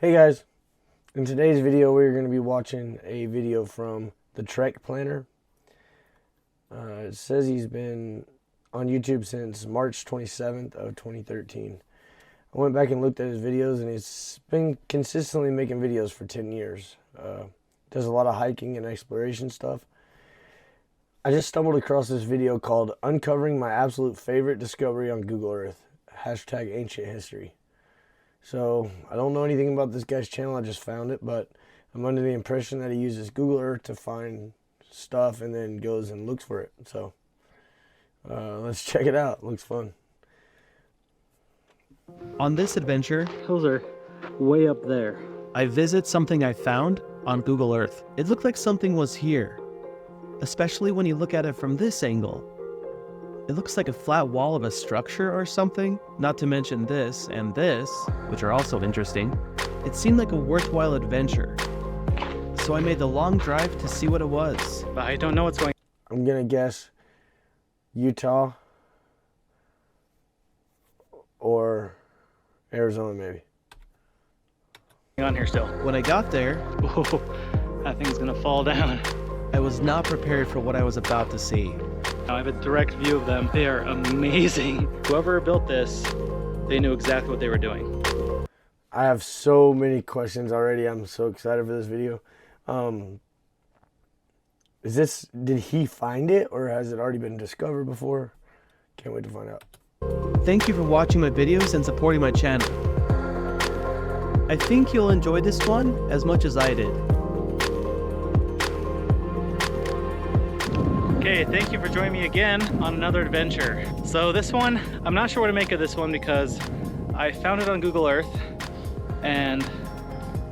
Hey guys, in today's video we're going to be watching a video from the Trek Planner. It says he's been on YouTube since March 27th of 2013. I went back and looked at his videos and he's been consistently making videos for 10 years. Does a lot of hiking and exploration stuff. I just stumbled across this video called Uncovering My Absolute Favorite Discovery on Google Earth, hashtag ancient history. So, I don't know anything about this guy's channel, I just found it, but I'm under the impression that he uses Google Earth to find stuff and then goes and looks for it. So, let's check it out. It looks fun. On this adventure, Those are way up there. I visit something I found on Google Earth. It looked like something was here, especially when you look at it from this angle. It looks like a flat wall of a structure or something, not to mention this and this, which are also interesting. It seemed like a worthwhile adventure, so I made the long drive to see what it was. But I don't know what's going I'm gonna guess Utah or Arizona maybe. on here still. When I got there, Whoa, that thing's gonna fall down. I was not prepared for what I was about to see. Now I have a direct view of them. They are amazing. Whoever built this, they knew exactly what they were doing. I have so many questions already. I'm so excited for this video. Did he find it or has it already been discovered before? Can't wait to find out. Thank you for watching my videos and supporting my channel. I think you'll enjoy this one as much as I did. Okay, thank you for joining me again on another adventure. So this one, I'm not sure what to make of this one because I found it on Google Earth and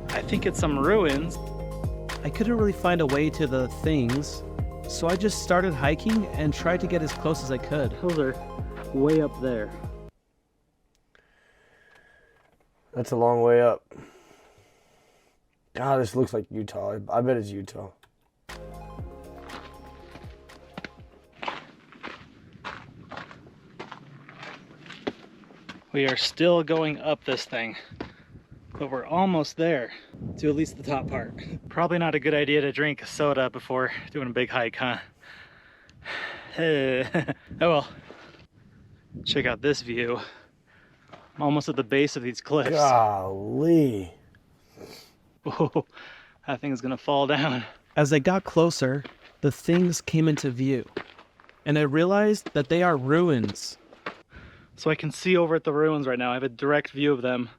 I think it's some ruins. I couldn't really find a way to the things, so I just started hiking and tried to get as close as I could. Those are way up there. That's a long way up. God, this looks like Utah. I bet it's Utah. We are still going up this thing, but we're almost there to at least the top part. Probably not a good idea to drink soda before doing a big hike, huh? Oh well. Check out this view. I'm almost at the base of these cliffs. Golly. Oh, that thing's gonna fall down. As I got closer, the things came into view, and I realized that they are ruins. So I can see over at the ruins right now. I have a direct view of them.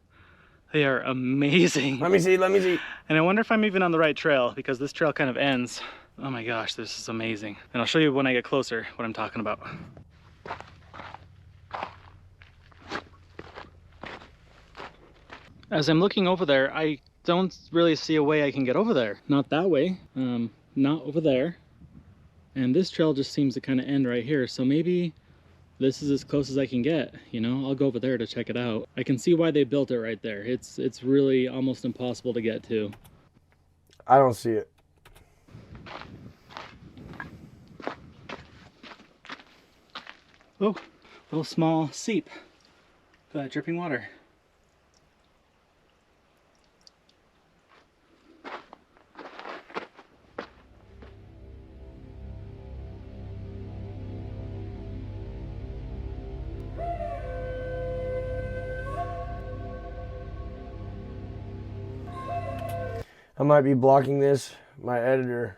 They are amazing. Let me see. And I wonder if I'm even on the right trail because this trail kind of ends. Oh my gosh, this is amazing. And I'll show you when I get closer what I'm talking about. As I'm looking over there, I don't really see a way I can get over there. Not that way, not over there. And this trail just seems to kind of end right here. So maybe this is as close as I can get, you know? I'll go over there to check it out. I can see why they built it right there. It's really almost impossible to get to. I don't see it. Oh, little small seep. Dripping water. I might be blocking this. My editor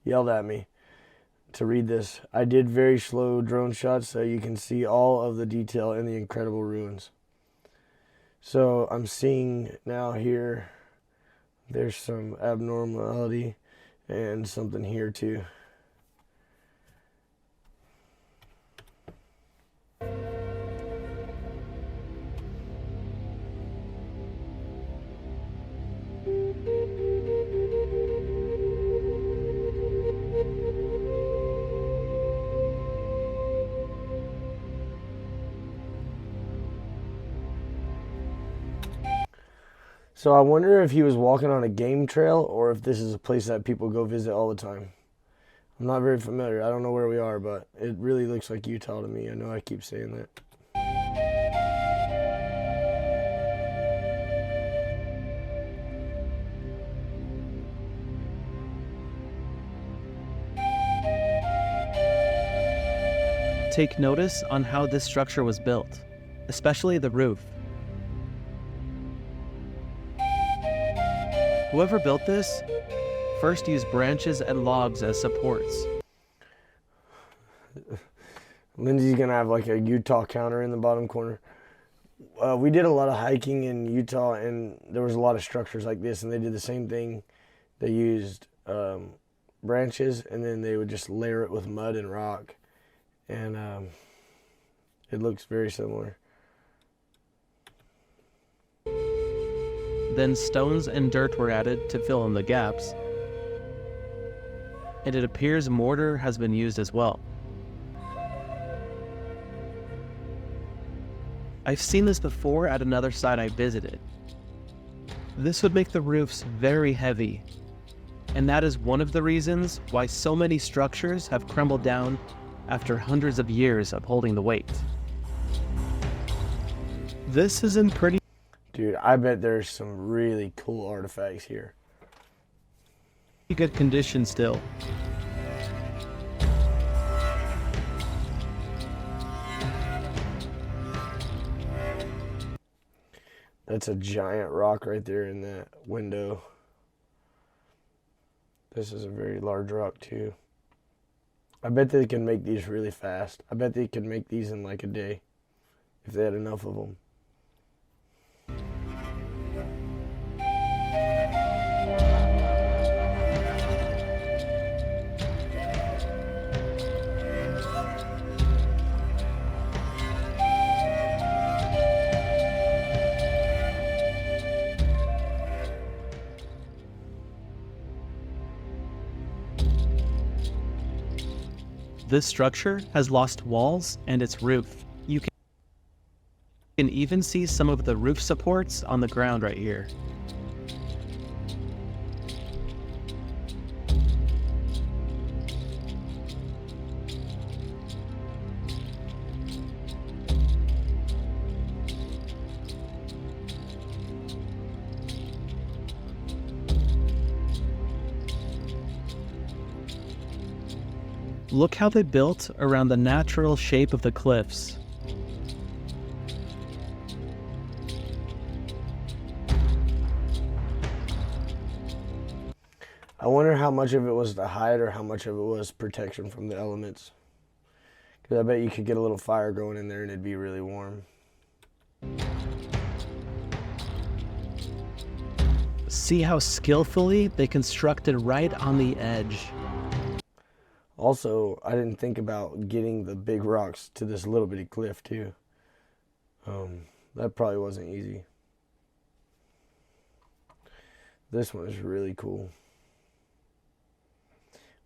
yelled at me to read this. I did very slow drone shots so you can see all of the detail in the incredible ruins. So I'm seeing now here, there's some abnormality and something here too. So I wonder if he was walking on a game trail or if this is a place that people go visit all the time. I'm not very familiar. I don't know where we are, but it really looks like Utah to me. I know I keep saying that. take notice on how this structure was built, especially the roof. Whoever built this first used branches and logs as supports. Lindsay's gonna have like a Utah counter in the bottom corner. We did a lot of hiking in Utah, and there was a lot of structures like this, and they did the same thing. They used branches, and then they would just layer it with mud and rock, and it looks very similar. Then stones and dirt were added to fill in the gaps, and it appears mortar has been used as well. I've seen this before at another site I visited. This would make the roofs very heavy, and that is one of the reasons why so many structures have crumbled down after hundreds of years of holding the weight. This is in pretty Dude, I bet there's some really cool artifacts here. good condition still. That's a giant rock right there in that window. This is a very large rock too. I bet they can make these really fast. I bet they could make these in like a day if they had enough of them. This structure has lost walls and its roof. You can even see some of the roof supports on the ground right here. Look how they built around the natural shape of the cliffs. I wonder how much of it was to hide or how much of it was protection from the elements. Because I bet you could get a little fire going in there and it'd be really warm. See how skillfully they constructed right on the edge. Also, I didn't think about getting the big rocks to this little bitty cliff too. That probably wasn't easy. This one is really cool.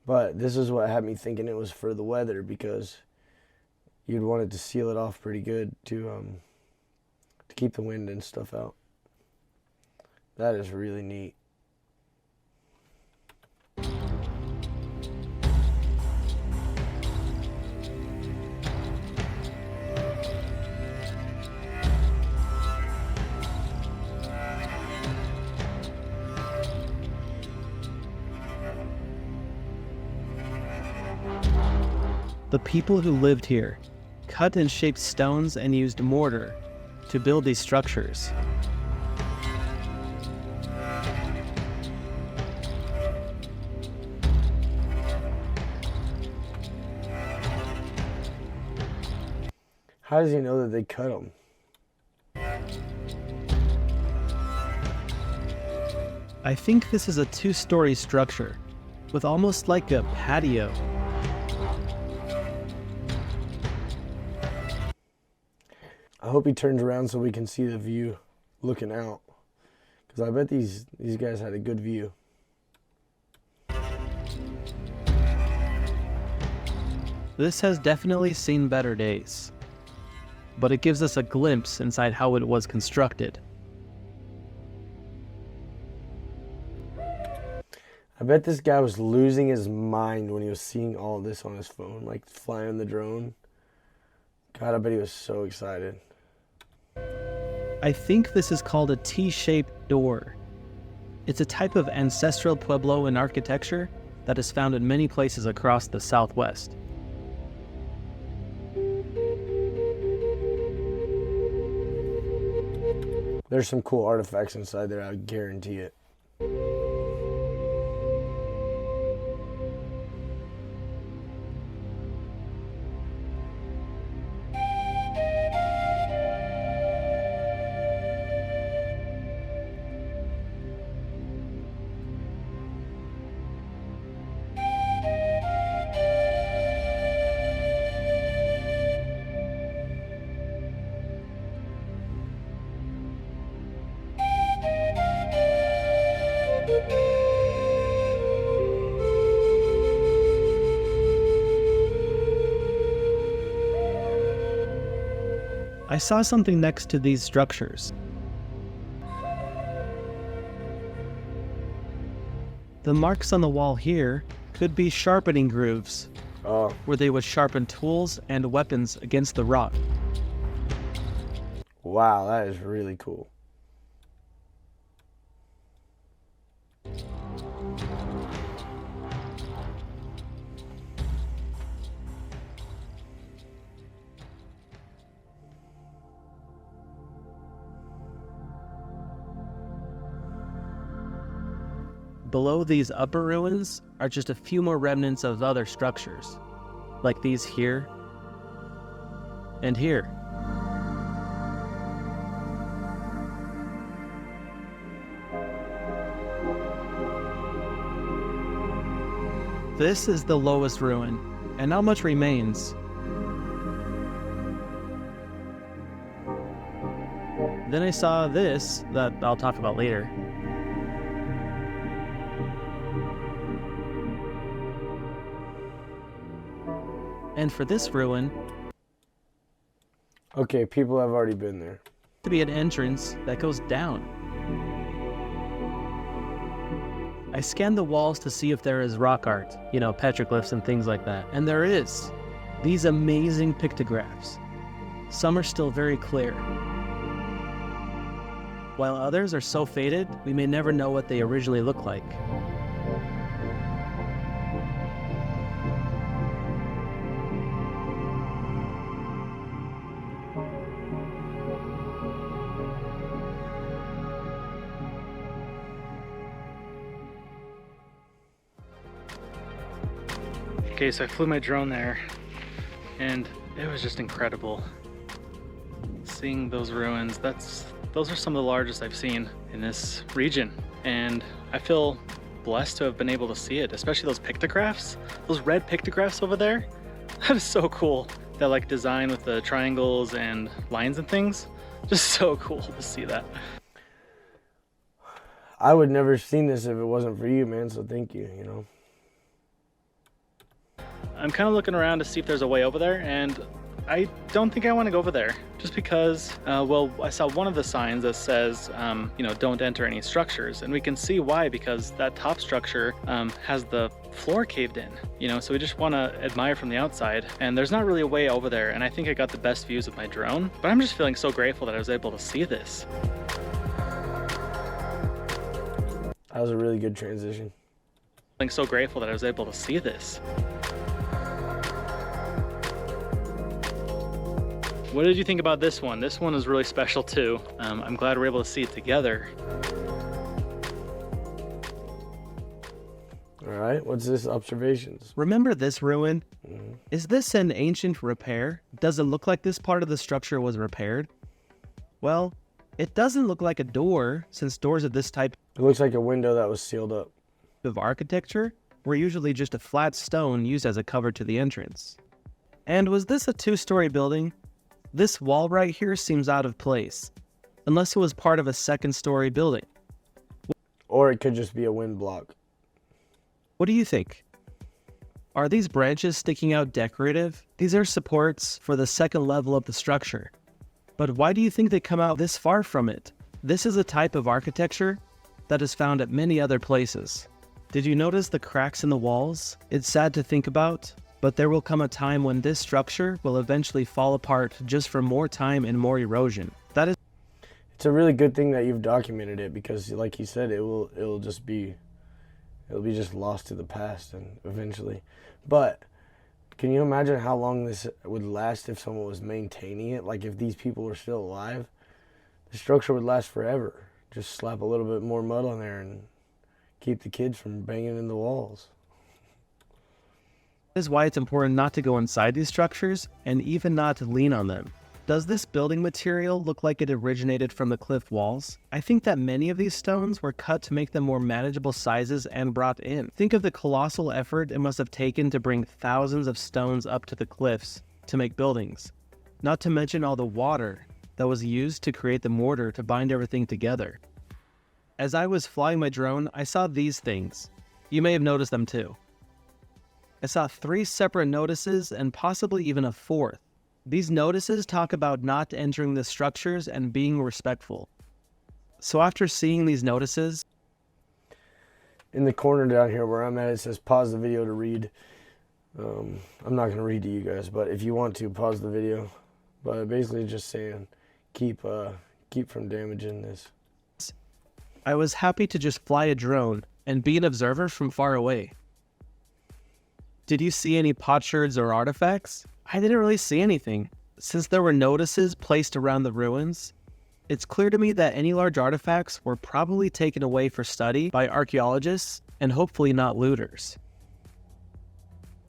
But this is what had me thinking it was for the weather, because you'd want it to seal it off pretty good to keep the wind and stuff out. That is really neat. The people who lived here cut and shaped stones and used mortar to build these structures. How does he know that they cut them? I think this is a two-story structure with almost like a patio. I hope he turns around so we can see the view looking out. Because I bet these guys had a good view. This has definitely seen better days, but it gives us a glimpse inside how it was constructed. I bet this guy was losing his mind when he was seeing all this on his phone, like flying the drone. God, I bet he was so excited. I think this is called a T-shaped door. It's a type of ancestral Puebloan architecture that is found in many places across the Southwest. There's some cool artifacts inside there, I guarantee it. I saw something next to these structures. The marks on the wall here could be sharpening grooves, Oh, where they would sharpen tools and weapons against the rock. wow, that is really cool. Below these upper ruins are just a few more remnants of other structures, like these here and here. This is the lowest ruin, and not much remains. Then I saw this that I'll talk about later. And for this ruin, Okay, people have already been there. to be an entrance that goes down. I scanned the walls to see if there is rock art, petroglyphs and things like that. And there is. These amazing pictographs. Some are still very clear, while others are so faded, we may never know what they originally looked like. Okay, so I flew my drone there, and it was just incredible. Seeing those ruins, those are some of the largest I've seen in this region, and I feel blessed to have been able to see it, especially those pictographs, those red pictographs over there. That is so cool. That like design with the triangles and lines and things, just so cool to see that. I would never have seen this if it wasn't for you, man, so thank you. I'm kind of looking around to see if there's a way over there, and I don't think I want to go over there, just because, I saw one of the signs that says, don't enter any structures, and we can see why, because that top structure has the floor caved in, so we just want to admire from the outside, and there's not really a way over there, and I think I got the best views with my drone, but I'm just feeling so grateful that I was able to see this. That was a really good transition. Feeling so grateful that I was able to see this. What did you think about this one? This one is really special too. I'm glad we're able to see it together. All right, what's this? Observations. Remember this ruin? Is this an ancient repair? Does it look like this part of the structure was repaired? Well, it doesn't look like a door, since doors of this type It looks like a window that was sealed up. of architecture were usually just a flat stone used as a cover to the entrance. And was this a two-story building? This wall right here seems out of place, unless it was part of a second-story building. Or it could just be a wind block. What do you think? Are these branches sticking out decorative? These are supports for the second level of the structure. But why do you think they come out this far from it? This is a type of architecture that is found at many other places. Did you notice the cracks in the walls? It's sad to think about, but there will come a time when this structure will eventually fall apart just from more time and more erosion. It's a really good thing that you've documented it, because like you said, it'll be just lost to the past and eventually. But can you imagine how long this would last if someone was maintaining it? Like if these people were still alive, the structure would last forever. Just slap a little bit more mud on there and keep the kids from banging in the walls. That is why it's important not to go inside these structures and even not to lean on them. Does this building material look like it originated from the cliff walls? I think that many of these stones were cut to make them more manageable sizes and brought in. Think of the colossal effort it must have taken to bring thousands of stones up to the cliffs to make buildings. Not to mention all the water that was used to create the mortar to bind everything together. As I was flying my drone, I saw these things. You may have noticed them too. I saw 3 separate notices and possibly even a 4th. These notices talk about not entering the structures and being respectful. So after seeing these notices, in the corner down here where I'm at, it says pause the video to read. I'm not going to read to you guys, but if you want to, pause the video. But basically just saying, keep from damaging this. I was happy to just fly a drone and be an observer from far away. Did you see any potsherds or artifacts? I didn't really see anything. Since there were notices placed around the ruins, it's clear to me that any large artifacts were probably taken away for study by archaeologists and hopefully not looters.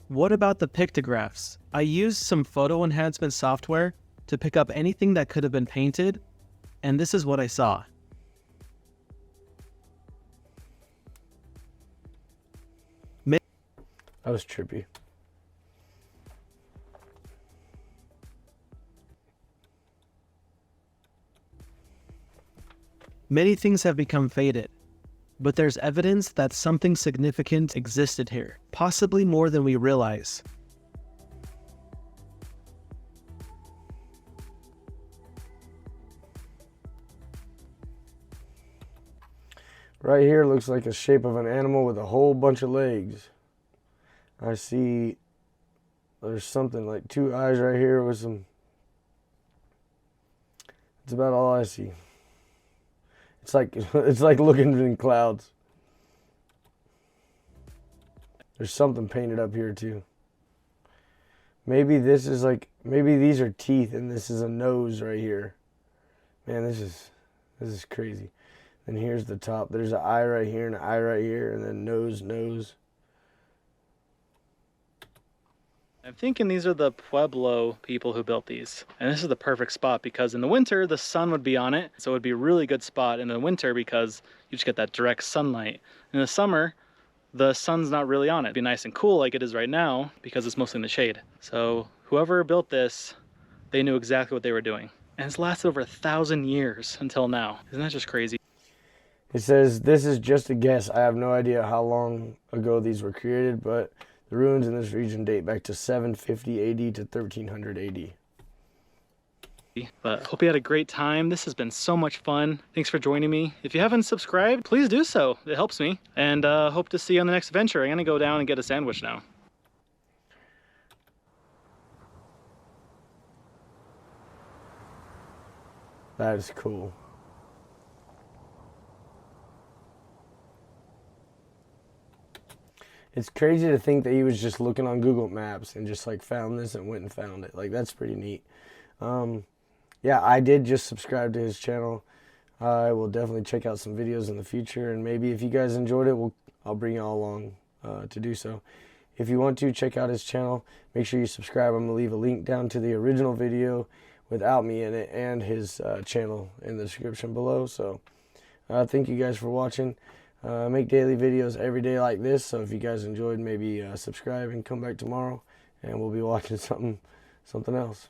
What about the pictographs? I used some photo enhancement software to pick up anything that could have been painted, and this is what I saw. That was trippy. Many things have become faded, but there's evidence that something significant existed here, possibly more than we realize. Right here looks like a shape of an animal with a whole bunch of legs. I see there's something like 2 eyes right here with some... That's about all I see. It's like looking in clouds. There's something painted up here too. Maybe this is maybe these are teeth and this is a nose right here. Man, this is crazy. And here's the top. There's an eye right here and an eye right here and then nose. I'm thinking these are the Pueblo people who built these. And this is the perfect spot because in the winter, the sun would be on it. So it would be a really good spot in the winter because you just get that direct sunlight. In the summer, the sun's not really on it. It'd be nice and cool like it is right now because it's mostly in the shade. So whoever built this, they knew exactly what they were doing. And it's lasted over 1,000 years until now. Isn't that just crazy? It says, this is just a guess. I have no idea how long ago these were created, but the ruins in this region date back to 750 AD to 1300 AD. But hope you had a great time. This has been so much fun. Thanks for joining me. If you haven't subscribed, please do so. It helps me. And hope to see you on the next adventure. I'm gonna go down and get a sandwich now. That is cool. It's crazy to think that he was just looking on Google Maps and just like found this and went and found it. Like, that's pretty neat. Yeah, I did just subscribe to his channel. I will definitely check out some videos in the future, and maybe if you guys enjoyed it, I'll bring you all along to do so. If you want to check out his channel, make sure you subscribe. I'm going to leave a link down to the original video without me in it and his channel in the description below. So thank you guys for watching. I make daily videos every day like this, so if you guys enjoyed, maybe subscribe and come back tomorrow, and we'll be watching something else.